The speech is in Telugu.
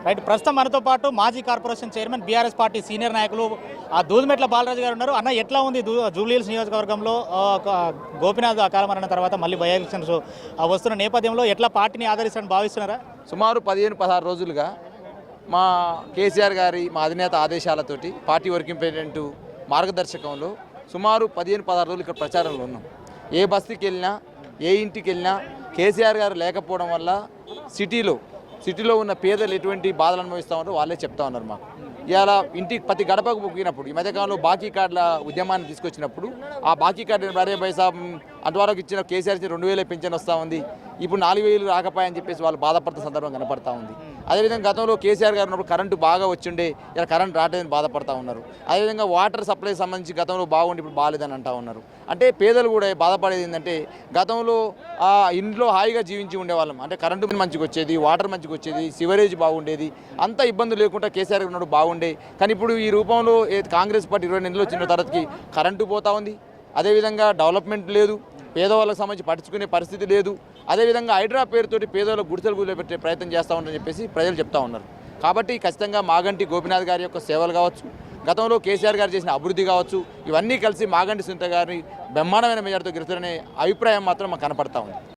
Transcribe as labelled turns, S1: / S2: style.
S1: రైట్, ప్రస్తుతం మనతో పాటు మాజీ corporation chairman BRS party senior నాయకులు దూదిమెట్ల బాలరాజు గారు ఉన్నారు. అన్న, ఎట్లా ఉంది జూబ్లీహిల్స్ నియోజకవర్గంలో గోపీనాథ్ అకాల మరణం తర్వాత మళ్ళీ బై ఎలక్షన్స్ వస్తున్న నేపథ్యంలో ఎట్లా పార్టీని ఆదరిస్తారని భావిస్తున్నారా?
S2: సుమారు 15-16 రోజులుగా మా కేసీఆర్ గారి మా అధినేత ఆదేశాలతోటి పార్టీ వర్కింగ్ ప్రెసిడెంట్ మార్గదర్శకంలో సుమారు 15-16 రోజులు ఇక్కడ ప్రచారంలో ఉన్నాం. ఏ బస్తీకి వెళ్ళినా, ఏ ఇంటికి వెళ్ళినా కేసీఆర్ గారు లేకపోవడం వల్ల సిటీలో ఉన్న పేదలు ఎటువంటి బాధలు అనుభవిస్తూ ఉన్నారో వాళ్ళే చెప్తా ఉన్నారు మాకు. ఇవాళ ఇంటికి ప్రతి గడపకు పోయినప్పుడు ఈ మధ్యకాలంలో బాకీ కార్డుల ఉద్యమాన్ని తీసుకొచ్చినప్పుడు ఆ బాకీ కార్డు భార్య పైసా అంతవరకు ఇచ్చిన కేసీఆర్ 2000 పెన్షన్ వస్తూ ఉంది, ఇప్పుడు 4000 రాకపోయాయని చెప్పేసి వాళ్ళు బాధపడుతున్న సందర్భం కనపడతా ఉంది. అదేవిధంగా గతంలో కేసీఆర్ గారు ఉన్నప్పుడు కరెంటు బాగా వచ్చిండే, ఇలా కరెంట్ రావట్లేదని బాధపడతా ఉన్నారు. అదేవిధంగా వాటర్ సప్లై సంబంధించి గతంలో బాగుండి ఇప్పుడు బాగాలేదని అంటూ ఉన్నారు. అంటే పేదలు కూడా బాధపడేది ఏంటంటే గతంలో ఇంట్లో హాయిగా జీవించి ఉండేవాళ్ళం, అంటే కరెంటు మంచిగా వచ్చేది, వాటర్ మంచిగా వచ్చేది, సివరేజ్ బాగుండేది, అంత ఇబ్బంది లేకుండా కేసీఆర్ గారు ఉన్నప్పుడు బాగుండే. కానీ ఇప్పుడు ఈ రూపంలో కాంగ్రెస్ పార్టీ 20 నెలలు వచ్చిన తర్వాతకి కరెంటు పోతా ఉంది, అదేవిధంగా డెవలప్మెంట్ లేదు, పేదవాళ్ళకి సంబంధించి పట్టించుకునే పరిస్థితి లేదు. అదేవిధంగా హైడ్రా పేరుతోటి పేదవాళ్ళకు గుడిసెలు పెట్టే ప్రయత్నం చేస్తూ ఉంటారని చెప్పేసి ప్రజలు చెప్తా ఉన్నారు. కాబట్టి ఖచ్చితంగా మాగంటి గోపీనాథ్ గారి యొక్క సేవలు కావచ్చు, గతంలో కేసీఆర్ గారు చేసిన అభివృద్ధి కావచ్చు, ఇవన్నీ కలిసి మాగంటి సునీత గారిని బ్రహ్మాండమైన మెజార్టీతో గెలుస్తారనే అభిప్రాయం మాత్రం మాకు కనపడతా ఉంది.